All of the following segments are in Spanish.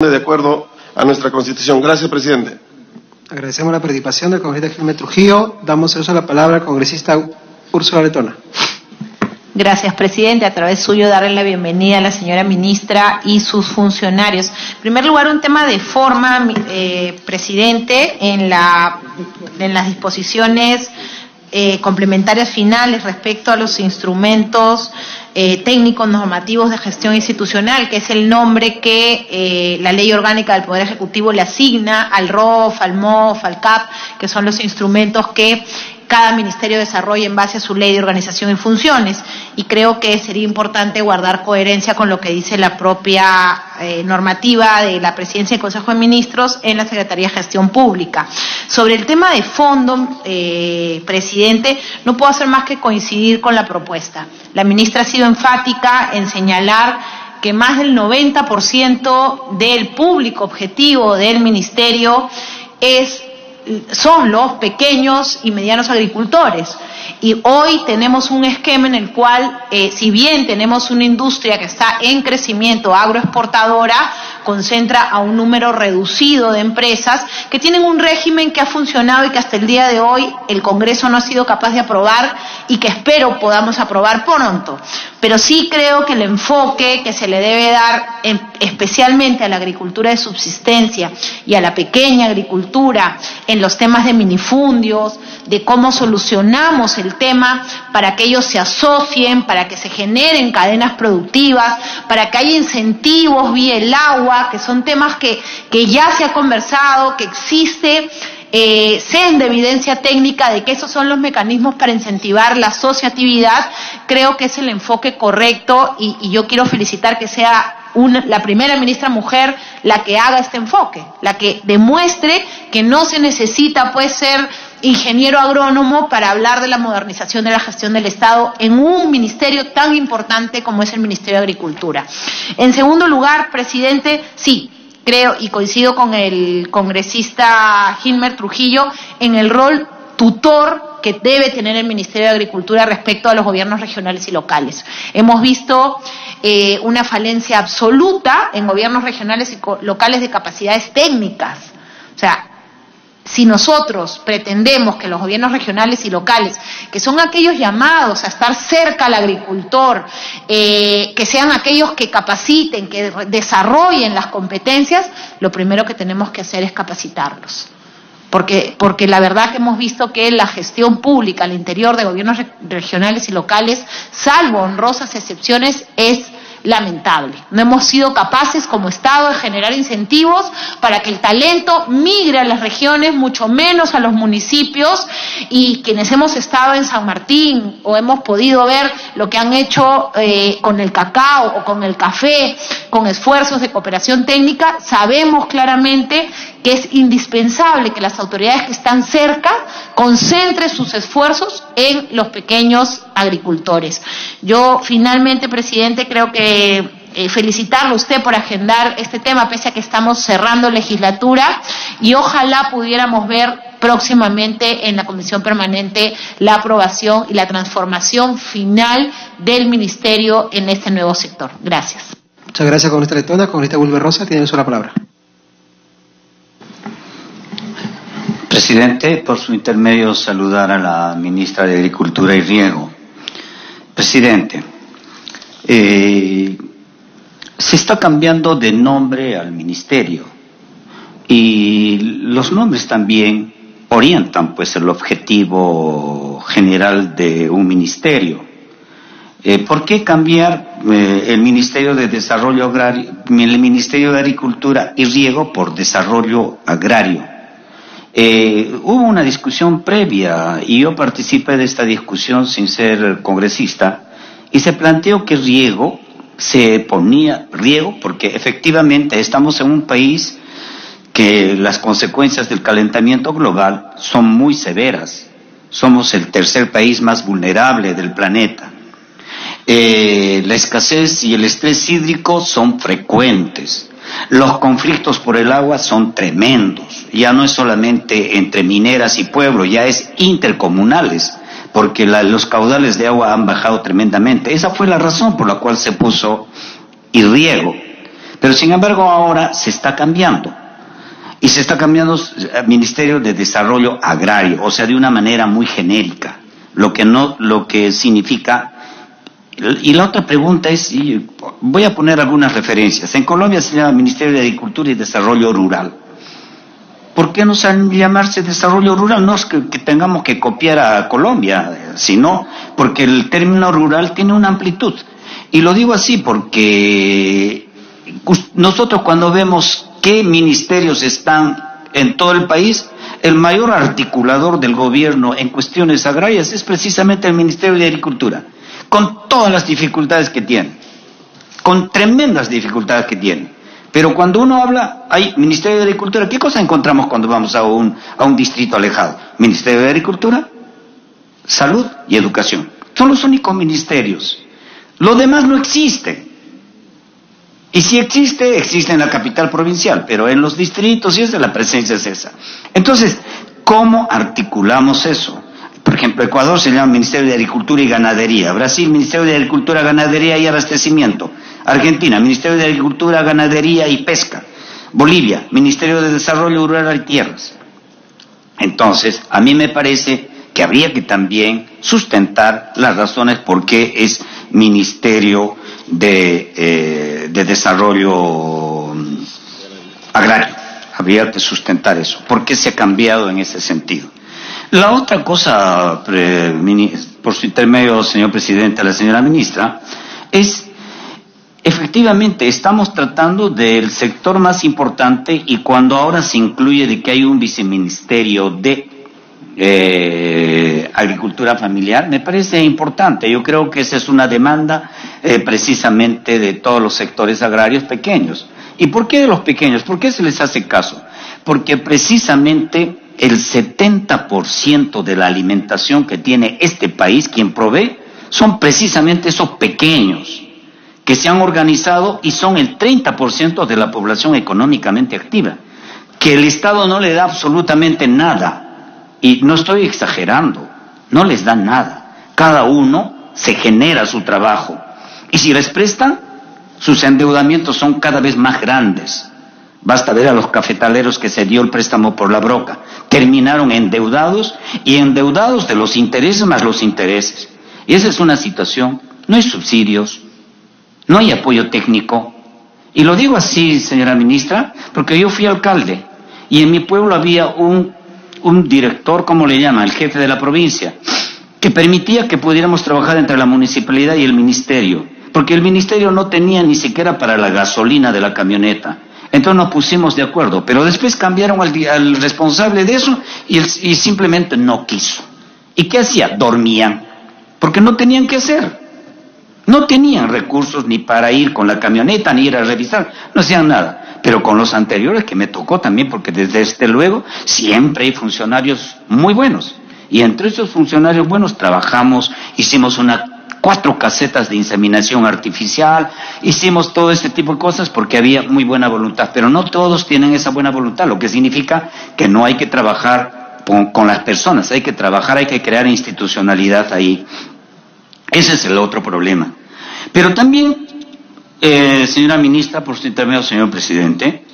De acuerdo a nuestra Constitución. Gracias, presidente. Agradecemos la participación del congresista Gilmer Trujillo. Damos el uso de la palabra al congresista Úrsula Letona. Gracias, presidente. A través suyo, darle la bienvenida a la señora ministra y sus funcionarios. En primer lugar, un tema de forma, presidente, en las disposiciones complementarias finales respecto a los instrumentos técnicos normativos de gestión institucional, que es el nombre que la Ley Orgánica del Poder Ejecutivo le asigna al ROF, al MOF, al CAP, que son los instrumentos que cada ministerio desarrolla en base a su ley de organización y funciones, y creo que sería importante guardar coherencia con lo que dice la propia normativa de la Presidencia del Consejo de Ministros en la Secretaría de Gestión Pública. Sobre el tema de fondo, presidente, no puedo hacer más que coincidir con la propuesta. La ministra ha sido enfática en señalar que más del 90% del público objetivo del ministerio son los pequeños y medianos agricultores. Y hoy tenemos un esquema en el cual, si bien tenemos una industria que está en crecimiento agroexportadora, concentra a un número reducido de empresas que tienen un régimen que ha funcionado y que hasta el día de hoy el Congreso no ha sido capaz de aprobar y que espero podamos aprobar pronto. Pero sí creo que el enfoque que se le debe dar especialmente a la agricultura de subsistencia y a la pequeña agricultura en los temas de minifundios, de cómo solucionamos el tema para que ellos se asocien, para que se generen cadenas productivas, para que haya incentivos vía el agua, que son temas que ya se ha conversado, que existe sean de evidencia técnica de que esos son los mecanismos para incentivar la asociatividad. Creo que es el enfoque correcto y yo quiero felicitar que sea la primera ministra mujer la que haga este enfoque, la que demuestre que no se necesita ser ingeniero agrónomo para hablar de la modernización de la gestión del Estado en un ministerio tan importante como es el Ministerio de Agricultura. En segundo lugar, presidente, sí, creo y coincido con el congresista Gilmer Trujillo en el rol tutor que debe tener el Ministerio de Agricultura respecto a los gobiernos regionales y locales. Hemos visto una falencia absoluta en gobiernos regionales y locales de capacidades técnicas. O sea, si nosotros pretendemos que los gobiernos regionales y locales, que son aquellos llamados a estar cerca al agricultor, que sean aquellos que capaciten, que desarrollen las competencias, lo primero que tenemos que hacer es capacitarlos. Porque la verdad que hemos visto que la gestión pública al interior de gobiernos regionales y locales, salvo honrosas excepciones, es lamentable. No hemos sido capaces como Estado de generar incentivos para que el talento migre a las regiones, mucho menos a los municipios, y quienes hemos estado en San Martín o hemos podido ver lo que han hecho con el cacao o con el café, con esfuerzos de cooperación técnica, sabemos claramente que es indispensable que las autoridades que están cerca concentren sus esfuerzos en los pequeños agricultores. Yo finalmente, presidente, creo que felicitarlo a usted por agendar este tema, pese a que estamos cerrando legislatura, y ojalá pudiéramos ver próximamente en la Comisión Permanente la aprobación y la transformación final del Ministerio en este nuevo sector. Gracias. Muchas gracias, congresista Letona. Congresista Wilber Rosa, tiene la palabra. Presidente, por su intermedio saludar a la ministra de Agricultura y Riego. Presidente, se está cambiando de nombre al ministerio y los nombres también orientan el objetivo general de un ministerio. ¿Por qué cambiar el Ministerio de Desarrollo Agrario, el Ministerio de Agricultura y Riego por Desarrollo Agrario? Hubo una discusión previa y yo participé de esta discusión sin ser congresista, y se planteó que riego se ponía riego porque efectivamente estamos en un país que las consecuencias del calentamiento global son muy severas. Somos el tercer país más vulnerable del planeta. La escasez y el estrés hídrico son frecuentes. Los conflictos por el agua son tremendos. Ya no es solamente entre mineras y pueblo, ya es intercomunales, porque los caudales de agua han bajado tremendamente. Esa fue la razón por la cual se puso irriego. Pero sin embargo ahora se está cambiando. Y se está cambiando al Ministerio de Desarrollo Agrario, o sea, de una manera muy genérica, lo que significa. Y la otra pregunta es, y voy a poner algunas referencias. En Colombia se llama Ministerio de Agricultura y Desarrollo Rural. ¿Por qué no saben llamarse desarrollo rural? No es que tengamos que copiar a Colombia, sino porque el término rural tiene una amplitud. Y lo digo así porque nosotros cuando vemos qué ministerios están en todo el país, el mayor articulador del gobierno en cuestiones agrarias es precisamente el Ministerio de Agricultura, con todas las dificultades que tiene, con tremendas dificultades que tiene. Pero cuando uno habla, hay Ministerio de Agricultura, ¿qué cosa encontramos cuando vamos a un distrito alejado? Ministerio de Agricultura, Salud y Educación. Son los únicos ministerios. Lo demás no existe. Y si existe, existe en la capital provincial, pero en los distritos y la presencia es esa. Entonces, ¿cómo articulamos eso? Por ejemplo, Ecuador se llama Ministerio de Agricultura y Ganadería. Brasil, Ministerio de Agricultura, Ganadería y Abastecimiento. Argentina, Ministerio de Agricultura, Ganadería y Pesca. Bolivia, Ministerio de Desarrollo Rural y Tierras. Entonces, a mí me parece que habría que también sustentar las razones por qué es Ministerio de Desarrollo Agrario. Habría que sustentar eso. ¿Por qué se ha cambiado en ese sentido? La otra cosa, por su intermedio, señor presidente, a la señora ministra, es, efectivamente, estamos tratando del sector más importante y cuando ahora se incluye de que hay un viceministerio de agricultura familiar, me parece importante. Yo creo que esa es una demanda precisamente de todos los sectores agrarios pequeños. ¿Y por qué de los pequeños? ¿Por qué se les hace caso? Porque precisamente el 70% de la alimentación que tiene este país, quien provee, son precisamente esos pequeños que se han organizado y son el 30% de la población económicamente activa, que el Estado no le da absolutamente nada. Y no estoy exagerando, no les da nada. Cada uno se genera su trabajo. Y si les prestan, sus endeudamientos son cada vez más grandes. Basta ver a los cafetaleros que se dio el préstamo por la broca. Terminaron endeudados y endeudados de los intereses más los intereses. Y esa es una situación. No hay subsidios, no hay apoyo técnico. Y lo digo así, señora ministra, porque yo fui alcalde y en mi pueblo había un director, ¿cómo le llama? El jefe de la provincia, que permitía que pudiéramos trabajar entre la municipalidad y el ministerio, porque el ministerio no tenía ni siquiera para la gasolina de la camioneta. Entonces nos pusimos de acuerdo, pero después cambiaron al responsable de eso y simplemente no quiso. ¿Y qué hacía? Dormían, porque no tenían qué hacer. No tenían recursos ni para ir con la camioneta, ni ir a revisar, no hacían nada. Pero con los anteriores que me tocó también, porque desde luego siempre hay funcionarios muy buenos. Y entre esos funcionarios buenos trabajamos, hicimos 4 casetas de inseminación artificial, hicimos todo este tipo de cosas porque había muy buena voluntad. Pero no todos tienen esa buena voluntad, lo que significa que no hay que trabajar con las personas, hay que trabajar, hay que crear institucionalidad ahí. Ese es el otro problema. Pero también, señora ministra, por su intermedio, señor presidente,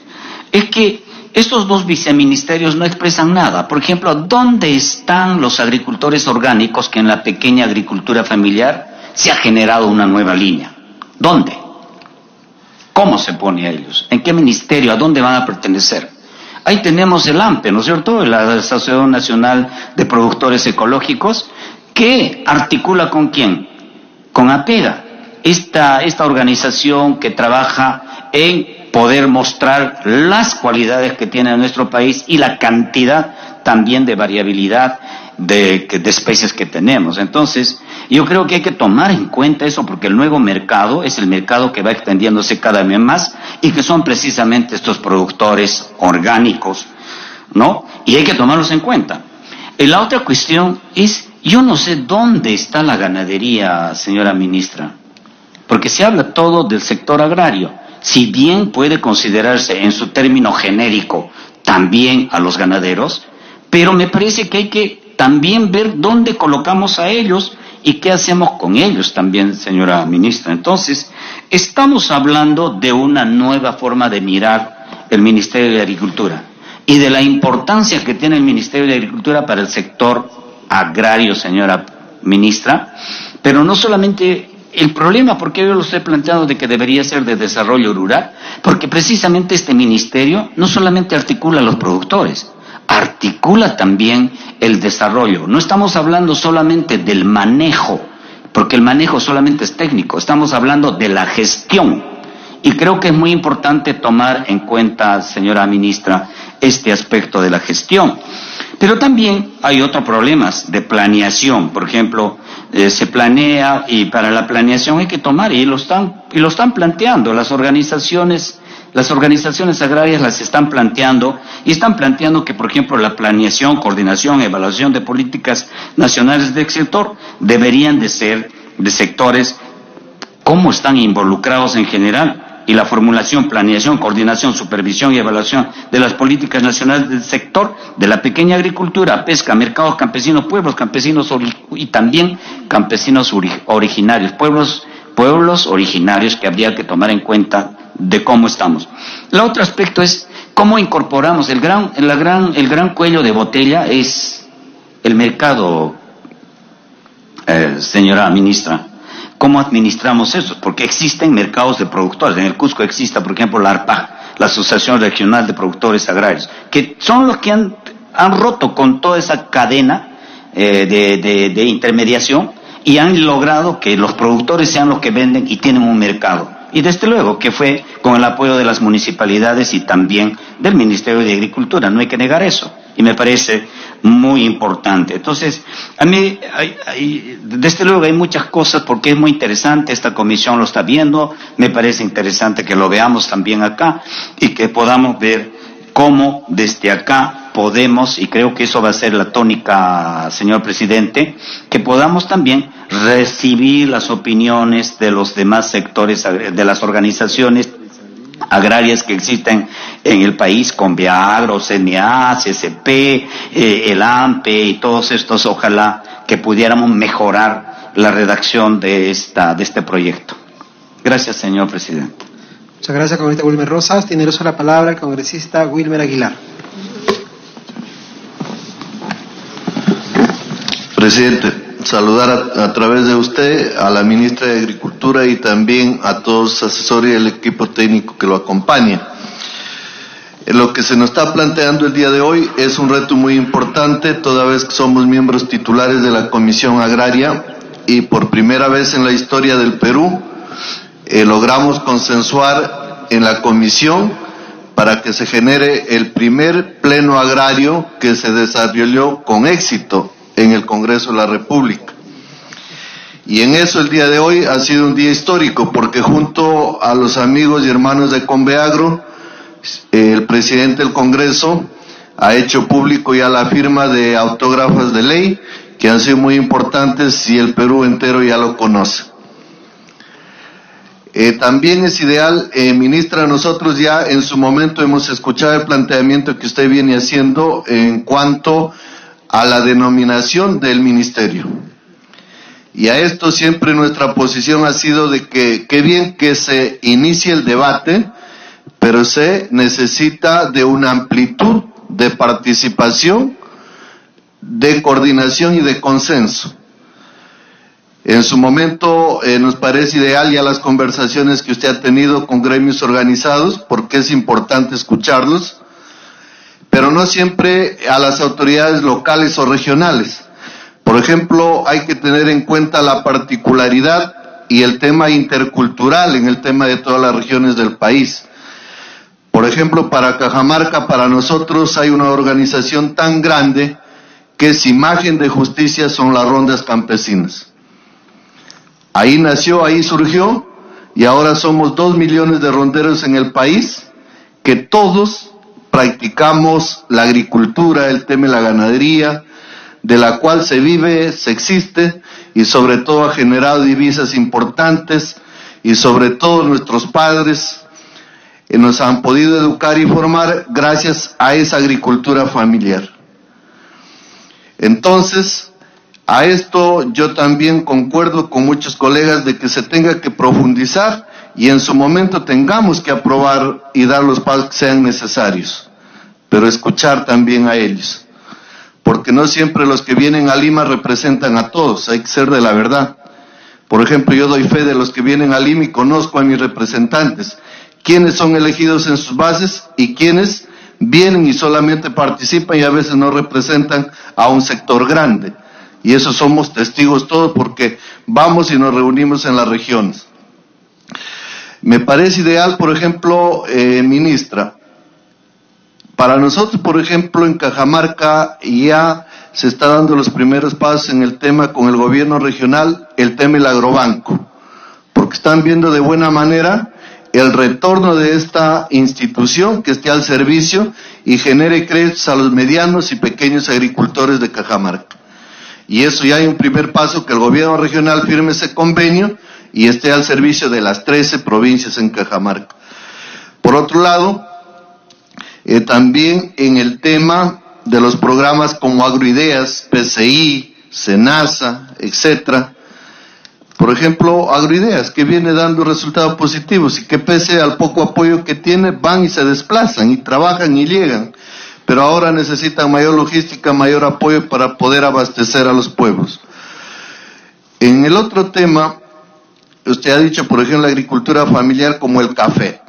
es que estos 2 viceministerios no expresan nada. Por ejemplo, ¿dónde están los agricultores orgánicos que en la pequeña agricultura familiar se ha generado una nueva línea? ¿Dónde? ¿Cómo se pone a ellos? ¿En qué ministerio? ¿A dónde van a pertenecer? Ahí tenemos el AMPE, ¿no es cierto? La Asociación Nacional de Productores Ecológicos, que articula ¿con quién? Con APEGA, esta organización que trabaja en poder mostrar las cualidades que tiene nuestro país y la cantidad también de variabilidad de especies que tenemos. Entonces, yo creo que hay que tomar en cuenta eso porque el nuevo mercado es el mercado que va extendiéndose cada vez más y que son precisamente estos productores orgánicos, ¿no? Y hay que tomarlos en cuenta. Y la otra cuestión es, yo no sé dónde está la ganadería, señora ministra, porque se habla todo del sector agrario, si bien puede considerarse en su término genérico también a los ganaderos, pero me parece que hay que también ver dónde colocamos a ellos y qué hacemos con ellos también, señora ministra. Entonces, Estamos hablando de una nueva forma de mirar el Ministerio de Agricultura y de la importancia que tiene el Ministerio de Agricultura para el sector agrario, señora ministra, pero no solamente el problema, porque yo lo estoy planteando de que debería ser de desarrollo rural, porque precisamente este ministerio no solamente articula a los productores, articula también el desarrollo. No estamos hablando solamente del manejo, porque el manejo solamente es técnico, estamos hablando de la gestión. Y creo que es muy importante tomar en cuenta, señora ministra, este aspecto de la gestión. Pero también hay otros problemas de planeación. Por ejemplo, se planea y para la planeación hay que tomar, y lo están planteando las organizaciones agrarias las están planteando, y están planteando que, por ejemplo, la planeación, coordinación, evaluación de políticas nacionales del sector deberían de ser de sectores cómo están involucrados en general, y la formulación, planeación, coordinación, supervisión y evaluación de las políticas nacionales del sector de la pequeña agricultura, pesca, mercados campesinos, pueblos campesinos y también campesinos originarios, pueblos originarios que habría que tomar en cuenta de cómo estamos. El otro aspecto es cómo incorporamos el gran cuello de botella es el mercado, señora ministra. ¿Cómo administramos eso? Porque existen mercados de productores. En el Cusco existe, por ejemplo, la ARPAG, la Asociación Regional de Productores Agrarios, que son los que han roto con toda esa cadena de intermediación y han logrado que los productores sean los que venden y tienen un mercado. Y desde luego que fue con el apoyo de las municipalidades y también del Ministerio de Agricultura, no hay que negar eso, y me parece muy importante. Entonces, a mí, desde luego hay muchas cosas, porque es muy interesante, esta comisión lo está viendo, me parece interesante que lo veamos también acá, y que podamos ver cómo desde acá podemos, y creo que eso va a ser la tónica, señor presidente, que podamos también recibir las opiniones de los demás sectores, de las organizaciones agrarias que existen en el país, Conveagro, CNA, CCP, el AMPE y todos estos, ojalá que pudiéramos mejorar la redacción de este proyecto. Gracias, señor presidente. Muchas gracias, congresista Wilmer Rosas. Tiene el uso de la palabra el congresista Wilmer Aguilar. Presidente, saludar a través de usted a la ministra de Agricultura y también a todos los asesores y el equipo técnico que lo acompaña. Lo que se nos está planteando el día de hoy es un reto muy importante, toda vez que somos miembros titulares de la Comisión Agraria y por primera vez en la historia del Perú logramos consensuar en la comisión para que se genere el primer pleno agrario que se desarrolló con éxito en el Congreso de la República. Y en eso el día de hoy ha sido un día histórico, porque junto a los amigos y hermanos de Conveagro, el presidente del Congreso ha hecho público ya la firma de autógrafos de ley, que han sido muy importantes y el Perú entero ya lo conoce. También es ideal, ministra, nosotros ya en su momento hemos escuchado el planteamiento que usted viene haciendo en cuanto a la denominación del ministerio. Y a esto siempre nuestra posición ha sido de que qué bien que se inicie el debate, pero se necesita de una amplitud de participación, de coordinación y de consenso. En su momento nos parece ideal ya las conversaciones que usted ha tenido con gremios organizados, porque es importante escucharlos, pero no siempre a las autoridades locales o regionales. Por ejemplo, hay que tener en cuenta la particularidad y el tema intercultural en el tema de todas las regiones del país. Por ejemplo, para Cajamarca, para nosotros hay una organización tan grande que es imagen de justicia, son las rondas campesinas. Ahí nació, ahí surgió, y ahora somos 2 millones de ronderos en el país, que todos practicamos la agricultura, el tema de la ganadería, de la cual se vive, se existe, y sobre todo ha generado divisas importantes, y sobre todo nuestros padres nos han podido educar y formar gracias a esa agricultura familiar. Entonces, a esto yo también concuerdo con muchos colegas de que se tenga que profundizar y en su momento tengamos que aprobar y dar los pasos que sean necesarios, pero escuchar también a ellos, porque no siempre los que vienen a Lima representan a todos, hay que ser de la verdad. Por ejemplo, yo doy fe de los que vienen a Lima y conozco a mis representantes, quiénes son elegidos en sus bases y quiénes vienen y solamente participan y a veces no representan a un sector grande. Y eso somos testigos todos porque vamos y nos reunimos en las regiones. Me parece ideal, por ejemplo, ministra, para nosotros, por ejemplo, en Cajamarca ya se está dando los primeros pasos en el tema con el gobierno regional, el tema del agrobanco, porque están viendo de buena manera el retorno de esta institución que esté al servicio y genere créditos a los medianos y pequeños agricultores de Cajamarca. Y eso ya hay un primer paso, que el gobierno regional firme ese convenio y esté al servicio de las 13 provincias en Cajamarca. Por otro lado, también en el tema de los programas como Agroideas, PCI, SENASA, etcétera. Por ejemplo, Agroideas, que viene dando resultados positivos y que pese al poco apoyo que tiene, van y se desplazan y trabajan y llegan, pero ahora necesitan mayor logística, mayor apoyo para poder abastecer a los pueblos. En el otro tema, usted ha dicho, por ejemplo, la agricultura familiar como el café.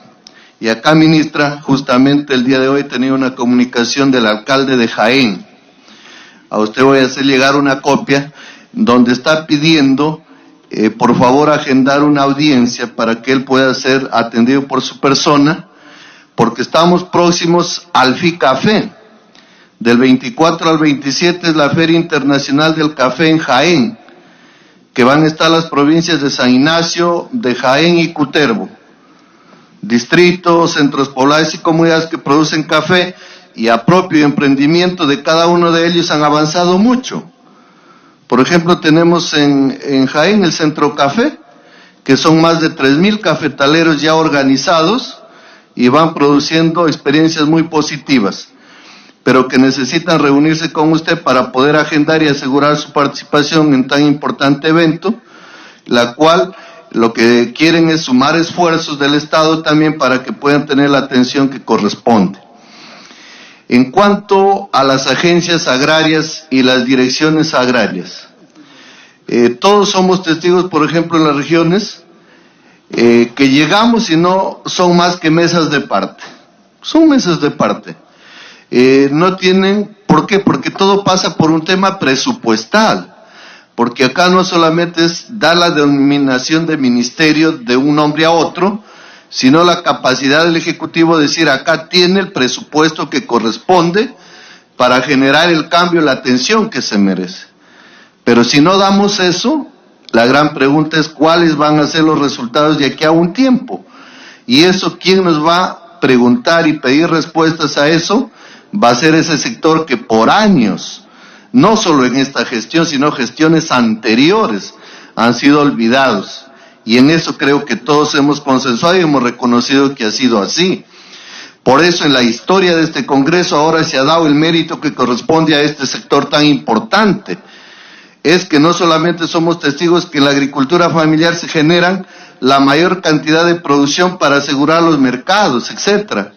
Y acá, ministra, justamente el día de hoy he tenido una comunicación del alcalde de Jaén. A usted voy a hacer llegar una copia donde está pidiendo, por favor, agendar una audiencia para que él pueda ser atendido por su persona, porque estamos próximos al FICAFé. Del 24 al 27 es la Feria Internacional del Café en Jaén, que van a estar las provincias de San Ignacio, de Jaén y Cutervo. Distritos, centros poblados y comunidades que producen café y a propio emprendimiento de cada uno de ellos han avanzado mucho. Por ejemplo, tenemos en Jaén el Centro Café, que son más de 3,000 cafetaleros ya organizados y van produciendo experiencias muy positivas, pero que necesitan reunirse con usted para poder agendar y asegurar su participación en tan importante evento, la cual lo que quieren es sumar esfuerzos del Estado también para que puedan tener la atención que corresponde. En cuanto a las agencias agrarias y las direcciones agrarias, todos somos testigos, por ejemplo, en las regiones, que llegamos y no son más que mesas de parte. Son mesas de parte. No tienen, ¿por qué? Porque todo pasa por un tema presupuestal. Porque acá no solamente es dar la denominación de ministerio de un nombre a otro, sino la capacidad del Ejecutivo de decir, acá tiene el presupuesto que corresponde para generar el cambio, la atención que se merece. Pero si no damos eso, la gran pregunta es cuáles van a ser los resultados de aquí a un tiempo. Y eso, ¿quién nos va a preguntar y pedir respuestas a eso? Va a ser ese sector que por años, no solo en esta gestión, sino gestiones anteriores, han sido olvidados. Y en eso creo que todos hemos consensuado y hemos reconocido que ha sido así. Por eso en la historia de este Congreso ahora se ha dado el mérito que corresponde a este sector tan importante. Es que no solamente somos testigos que en la agricultura familiar se generan la mayor cantidad de producción para asegurar los mercados, etcétera,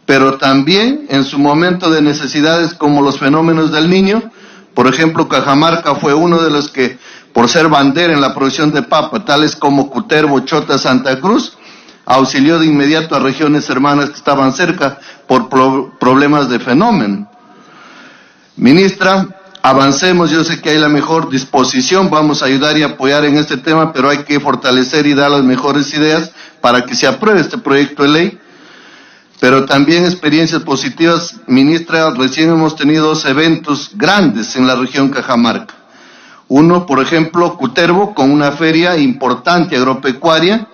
pero también en su momento de necesidades como los fenómenos del Niño. Por ejemplo, Cajamarca fue uno de los que, por ser bandera en la producción de papa, tales como Cutervo, Chota, Santa Cruz, auxilió de inmediato a regiones hermanas que estaban cerca por problemas de fenómeno. Ministra, avancemos, yo sé que hay la mejor disposición, vamos a ayudar y apoyar en este tema, pero hay que fortalecer y dar las mejores ideas para que se apruebe este proyecto de ley. Pero también experiencias positivas, ministra, recién hemos tenido 2 eventos grandes en la región Cajamarca. Uno, por ejemplo, Cutervo, con una feria importante agropecuaria,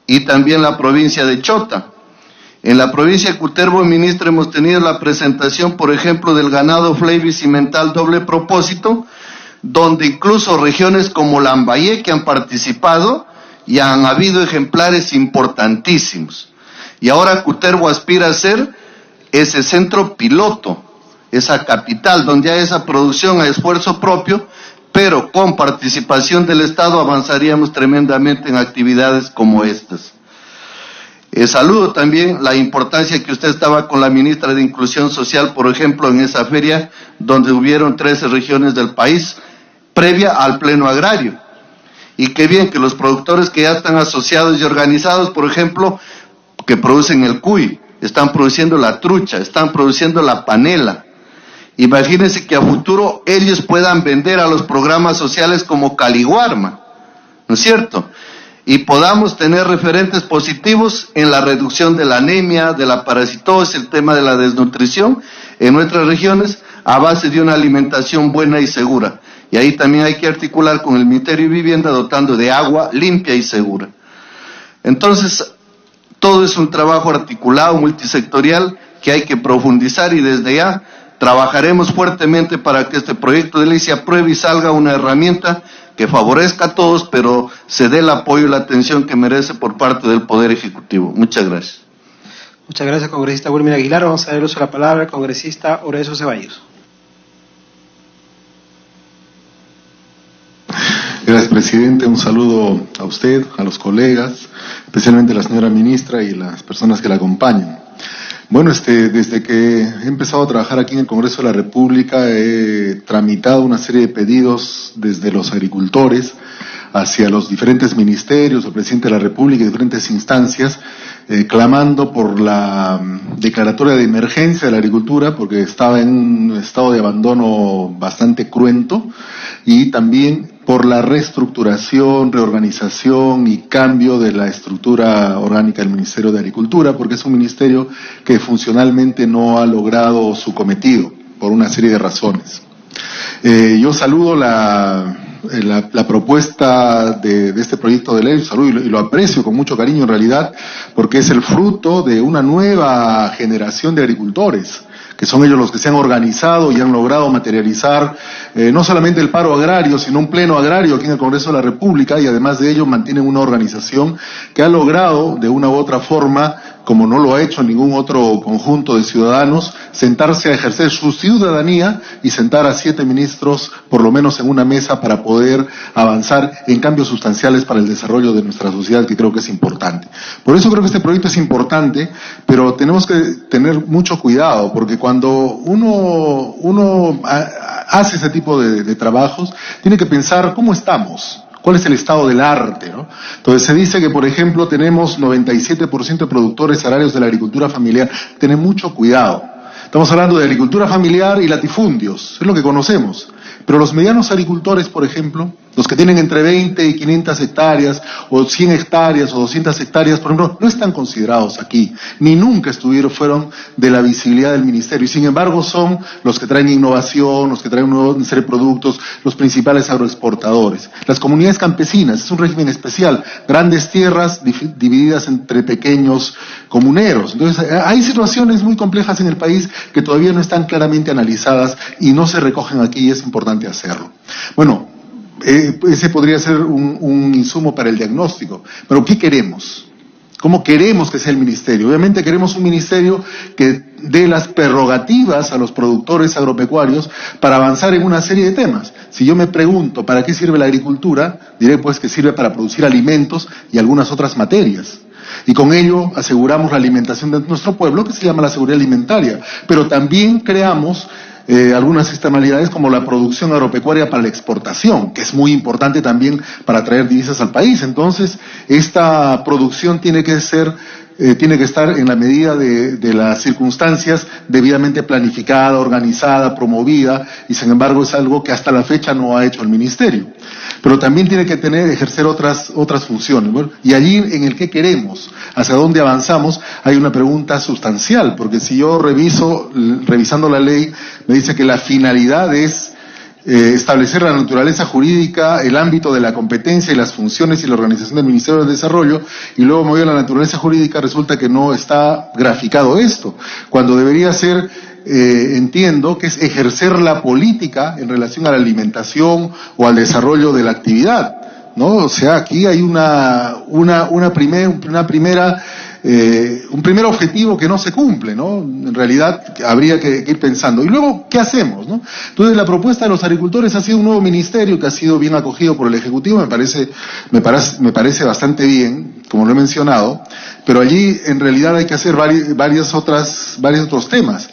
y también la provincia de Chota. En la provincia de Cutervo, ministra, hemos tenido la presentación, por ejemplo, del ganado Flavio Cimental doble propósito, donde incluso regiones como Lambayeque que han participado y han habido ejemplares importantísimos. Y ahora Cutervo aspira a ser ese centro piloto, esa capital donde hay esa producción a esfuerzo propio, pero con participación del Estado avanzaríamos tremendamente en actividades como estas. Saludo también la importancia que usted estaba con la ministra de Inclusión Social, por ejemplo, en esa feria donde hubieron 13 regiones del país previa al pleno agrario. Y qué bien que los productores que ya están asociados y organizados, por ejemplo, que producen el cuy, están produciendo la trucha, están produciendo la panela. Imagínense que a futuro ellos puedan vender a los programas sociales como Caliguarma, ¿no es cierto? Y podamos tener referentes positivos en la reducción de la anemia, de la parasitosis, el tema de la desnutrición en nuestras regiones a base de una alimentación buena y segura. Y ahí también hay que articular con el Ministerio de Vivienda dotando de agua limpia y segura. Entonces, todo es un trabajo articulado, multisectorial, que hay que profundizar y desde ya trabajaremos fuertemente para que este proyecto de ley se apruebe y salga una herramienta que favorezca a todos, pero se dé el apoyo y la atención que merece por parte del Poder Ejecutivo. Muchas gracias. Muchas gracias, congresista Wilmer Aguilar. Vamos a dar uso a la palabra al congresista Horacio Ceballos. Gracias, presidente. Un saludo a usted, a los colegas, especialmente a la señora ministra y las personas que la acompañan. Bueno, desde que he empezado a trabajar aquí en el Congreso de la República, he tramitado una serie de pedidos desde los agricultores hacia los diferentes ministerios, el presidente de la República y diferentes instancias, clamando por la declaratoria de emergencia de la agricultura, porque estaba en un estado de abandono bastante cruento, y también por la reestructuración, reorganización y cambio de la estructura orgánica del Ministerio de Agricultura, porque es un ministerio que funcionalmente no ha logrado su cometido, por una serie de razones. Yo saludo la propuesta de este proyecto de ley, saludo y lo aprecio con mucho cariño en realidad, porque es el fruto de una nueva generación de agricultores, que son ellos los que se han organizado y han logrado materializar no solamente el paro agrario, sino un pleno agrario aquí en el Congreso de la República, y además de ello mantienen una organización que ha logrado de una u otra forma, como no lo ha hecho ningún otro conjunto de ciudadanos, sentarse a ejercer su ciudadanía y sentar a 7 ministros por lo menos en una mesa para poder avanzar en cambios sustanciales para el desarrollo de nuestra sociedad, que creo que es importante. Por eso creo que este proyecto es importante, pero tenemos que tener mucho cuidado, porque cuando uno hace ese tipo de trabajos, tiene que pensar cómo estamos. ¿Cuál es el estado del arte, no? Entonces se dice que, por ejemplo, tenemos 97% de productores agrarios de la agricultura familiar. Tener mucho cuidado. Estamos hablando de agricultura familiar y latifundios, es lo que conocemos. Pero los medianos agricultores, por ejemplo, los que tienen entre 20 y 500 hectáreas, o 100 hectáreas, o 200 hectáreas, por ejemplo, no están considerados aquí, ni nunca fueron de la visibilidad del ministerio, y sin embargo son los que traen innovación, los que traen una serie de productos, los principales agroexportadores. Las comunidades campesinas, es un régimen especial, grandes tierras divididas entre pequeños comuneros. Entonces, hay situaciones muy complejas en el país que todavía no están claramente analizadas y no se recogen aquí, y es importante hacerlo. Bueno, ese podría ser un insumo para el diagnóstico. Pero ¿qué queremos? ¿Cómo queremos que sea el ministerio? Obviamente queremos un ministerio que dé las prerrogativas a los productores agropecuarios para avanzar en una serie de temas. Si yo me pregunto ¿para qué sirve la agricultura? Diré pues que sirve para producir alimentos y algunas otras materias. Y con ello aseguramos la alimentación de nuestro pueblo, que se llama la seguridad alimentaria. Pero también creamos algunas externalidades como la producción agropecuaria para la exportación, que es muy importante también para traer divisas al país. Entonces, esta producción tiene que estar en la medida de las circunstancias debidamente planificada, organizada, promovida, y sin embargo es algo que hasta la fecha no ha hecho el ministerio. Pero también tiene que ejercer otras funciones. Bueno, y allí en el que queremos, hacia dónde avanzamos, hay una pregunta sustancial, porque si yo revisando la ley, me dice que la finalidad es establecer la naturaleza jurídica, el ámbito de la competencia y las funciones y la organización del Ministerio del Desarrollo, y luego me voy a la naturaleza jurídica, resulta que no está graficado esto, cuando debería ser, entiendo, que es ejercer la política en relación a la alimentación o al desarrollo de la actividad, ¿no? O sea, aquí hay una primera un primer objetivo que no se cumple, ¿no? En realidad habría que ir pensando. Y luego, ¿qué hacemos, no? Entonces, la propuesta de los agricultores ha sido un nuevo ministerio que ha sido bien acogido por el Ejecutivo, me parece bastante bien, como lo he mencionado, pero allí en realidad hay que hacer varios otros temas.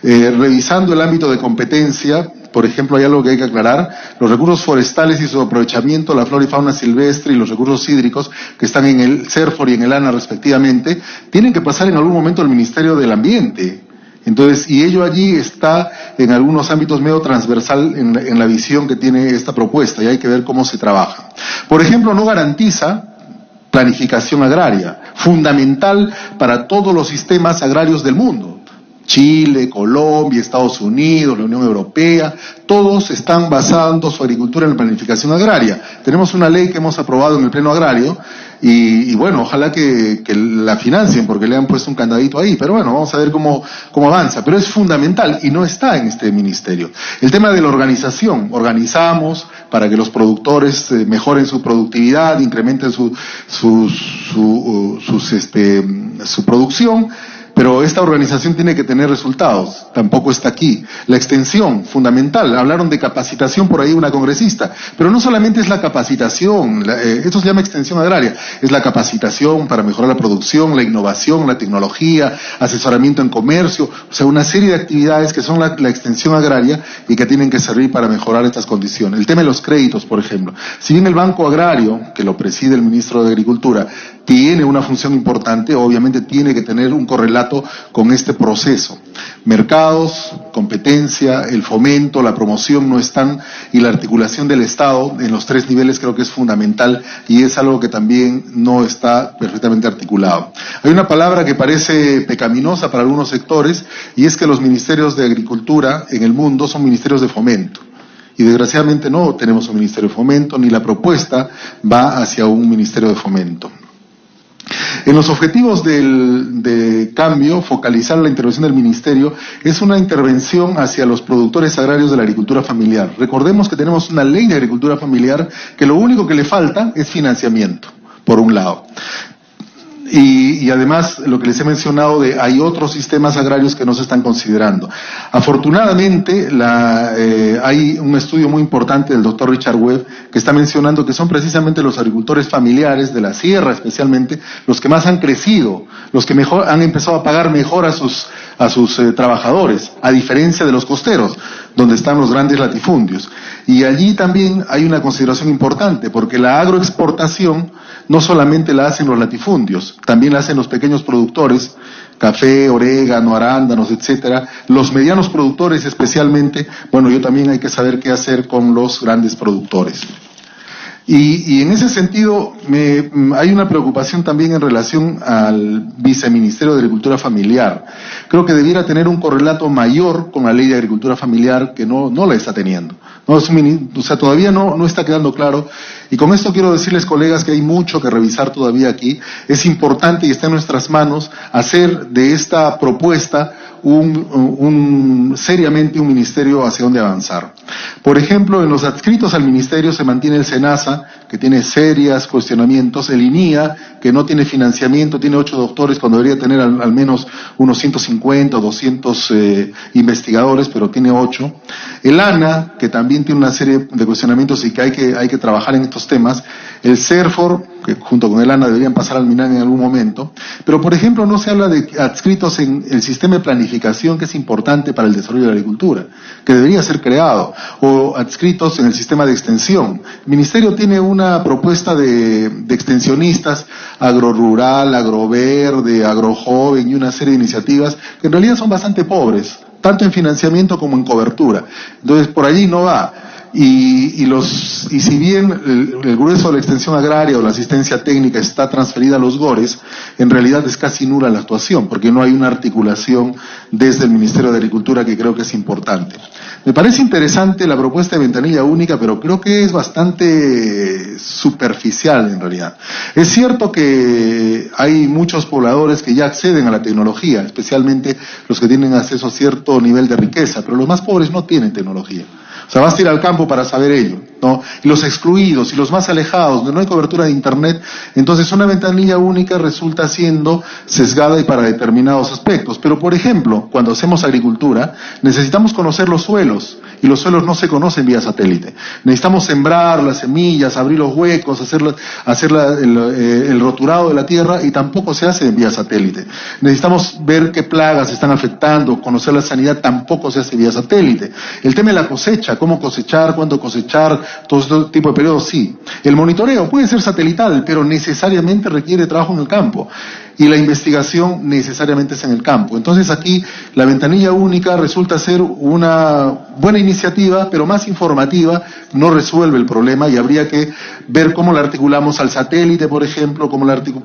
Revisando el ámbito de competencia, por ejemplo, hay algo que hay que aclarar: los recursos forestales y su aprovechamiento, la flora y fauna silvestre y los recursos hídricos que están en el CERFOR y en el ANA respectivamente, tienen que pasar en algún momento al Ministerio del Ambiente. Entonces, y ello allí está en algunos ámbitos medio transversal en la visión que tiene esta propuesta, y hay que ver cómo se trabaja. Por ejemplo, no garantiza planificación agraria, fundamental para todos los sistemas agrarios del mundo. Chile, Colombia, Estados Unidos, la Unión Europea, todos están basando su agricultura en la planificación agraria. Tenemos una ley que hemos aprobado en el Pleno Agrario y bueno, ojalá que la financien porque le han puesto un candadito ahí, pero bueno, vamos a ver cómo avanza. Pero es fundamental y no está en este ministerio. El tema de la organización: organizamos para que los productores mejoren su productividad, incrementen su producción. Pero esta organización tiene que tener resultados, tampoco está aquí. La extensión, fundamental. Hablaron de capacitación por ahí una congresista, pero no solamente es la capacitación, esto se llama extensión agraria, es la capacitación para mejorar la producción, la innovación, la tecnología, asesoramiento en comercio, o sea, una serie de actividades que son la extensión agraria y que tienen que servir para mejorar estas condiciones. El tema de los créditos, por ejemplo. Si bien el Banco Agrario, que lo preside el ministro de Agricultura, tiene una función importante, obviamente tiene que tener un correlato con este proceso. Mercados, competencia, el fomento, la promoción no están, y la articulación del Estado en los 3 niveles creo que es fundamental, y es algo que también no está perfectamente articulado. Hay una palabra que parece pecaminosa para algunos sectores, y es que los ministerios de Agricultura en el mundo son ministerios de fomento. Y desgraciadamente no tenemos un ministerio de fomento, ni la propuesta va hacia un ministerio de fomento. En los objetivos de cambio, focalizar la intervención del Ministerio es una intervención hacia los productores agrarios de la agricultura familiar. Recordemos que tenemos una ley de agricultura familiar que lo único que le falta es financiamiento, por un lado. Y además, lo que les he mencionado hay otros sistemas agrarios que no se están considerando. Afortunadamente, hay un estudio muy importante del doctor Richard Webb que está mencionando que son precisamente los agricultores familiares de la sierra, especialmente, los que más han crecido, los que mejor han empezado a pagar mejor a sus trabajadores, a diferencia de los costeros, donde están los grandes latifundios. Y allí también hay una consideración importante, porque la agroexportación no solamente la hacen los latifundios, también la hacen los pequeños productores, café, orégano, arándanos, etcétera. Los medianos productores especialmente, bueno, también hay que saber qué hacer con los grandes productores. Y en ese sentido hay una preocupación también en relación al Viceministerio de Agricultura Familiar. Creo que debiera tener un correlato mayor con la Ley de Agricultura Familiar, que no la está teniendo. O sea, todavía no está quedando claro. Y con esto quiero decirles, colegas, que hay mucho que revisar todavía aquí. Es importante y está en nuestras manos hacer de esta propuesta seriamente un ministerio hacia donde avanzar. Por ejemplo, en los adscritos al ministerio se mantiene el SENASA, que tiene serios cuestionamientos, el INIA, que no tiene financiamiento, tiene 8 doctores cuando debería tener al menos unos 150 o 200 investigadores, pero tiene 8. El ANA, que también tiene una serie de cuestionamientos y que hay que trabajar en estos temas. El CERFOR, que junto con el ANA deberían pasar al MINAN en algún momento. Pero, por ejemplo, no se habla de adscritos en el sistema de planificación, que es importante para el desarrollo de la agricultura, que debería ser creado, o adscritos en el sistema de extensión. El Ministerio tiene una propuesta de extensionistas, agrorural, agroverde, agrojoven y una serie de iniciativas que en realidad son bastante pobres, tanto en financiamiento como en cobertura. Entonces, por allí no va. Y si bien el grueso de la extensión agraria o la asistencia técnica está transferida a los GORES, en realidad es casi nula la actuación, porque no hay una articulación desde el Ministerio de Agricultura, que creo que es importante. Me parece interesante la propuesta de ventanilla única, pero creo que es bastante superficial en realidad. Es cierto que hay muchos pobladores que ya acceden a la tecnología, especialmente los que tienen acceso a cierto nivel de riqueza, pero los más pobres no tienen tecnología. O sea, basta ir al campo para saber ello, ¿no? Y los excluidos y los más alejados, donde no hay cobertura de Internet. Entonces una ventanilla única resulta siendo sesgada y para determinados aspectos. Pero, por ejemplo, cuando hacemos agricultura, necesitamos conocer los suelos, y los suelos no se conocen vía satélite. Necesitamos sembrar las semillas, abrir los huecos, hacer el roturado de la tierra, y tampoco se hace vía satélite. Necesitamos ver qué plagas están afectando, conocer la sanidad, tampoco se hace vía satélite. El tema de la cosecha, cómo cosechar, cuándo cosechar, todo este tipo de periodos, sí. El monitoreo puede ser satelital, pero necesariamente requiere trabajo en el campo. Y la investigación necesariamente es en el campo. Entonces aquí la ventanilla única resulta ser una buena iniciativa, pero más informativa, no resuelve el problema, y habría que ver cómo la articulamos al satélite, por ejemplo,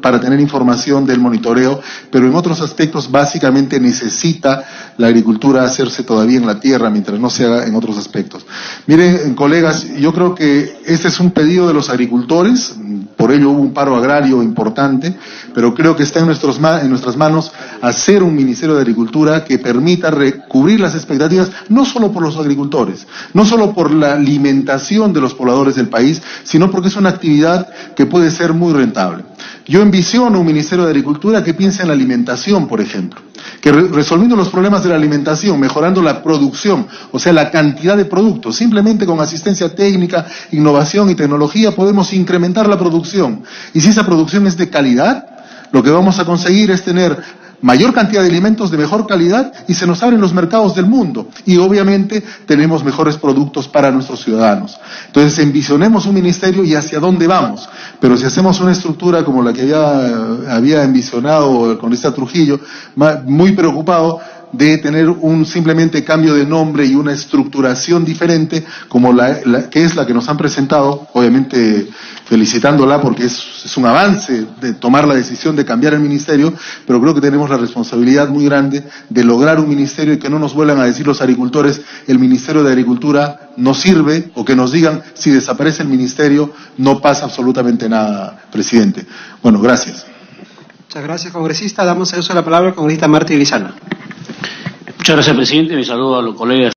para tener información del monitoreo, pero en otros aspectos básicamente necesita la agricultura hacerse todavía en la tierra, mientras no se haga en otros aspectos. Miren, colegas, yo creo que este es un pedido de los agricultores, por ello hubo un paro agrario importante, pero creo que está en nuestras manos hacer un Ministerio de Agricultura que permita cubrir las expectativas, no solo por los agricultores, no solo por la alimentación de los pobladores del país, sino porque es una actividad que puede ser muy rentable. Yo envisiono un Ministerio de Agricultura que piense en la alimentación, por ejemplo, que resolviendo los problemas de la alimentación, mejorando la producción, o sea, la cantidad de productos, simplemente con asistencia técnica, innovación y tecnología podemos incrementar la producción. Y si esa producción es de calidad, lo que vamos a conseguir es tener mayor cantidad de alimentos de mejor calidad, y se nos abren los mercados del mundo, y obviamente tenemos mejores productos para nuestros ciudadanos. Entonces envisionemos un ministerio y hacia dónde vamos. Pero si hacemos una estructura como la que había envisionado el congresista Trujillo, muy preocupado de tener un simplemente cambio de nombre y una estructuración diferente, como que es la que nos han presentado, obviamente felicitándola porque es un avance de tomar la decisión de cambiar el ministerio, pero creo que tenemos la responsabilidad muy grande de lograr un ministerio y que no nos vuelvan a decir los agricultores, el Ministerio de Agricultura no sirve, o que nos digan, si desaparece el ministerio no pasa absolutamente nada, presidente. Bueno, gracias. Muchas gracias, congresista. Damos el uso de la palabra al congresista Martín Lizana. Muchas gracias, presidente. Me saludo a los colegas.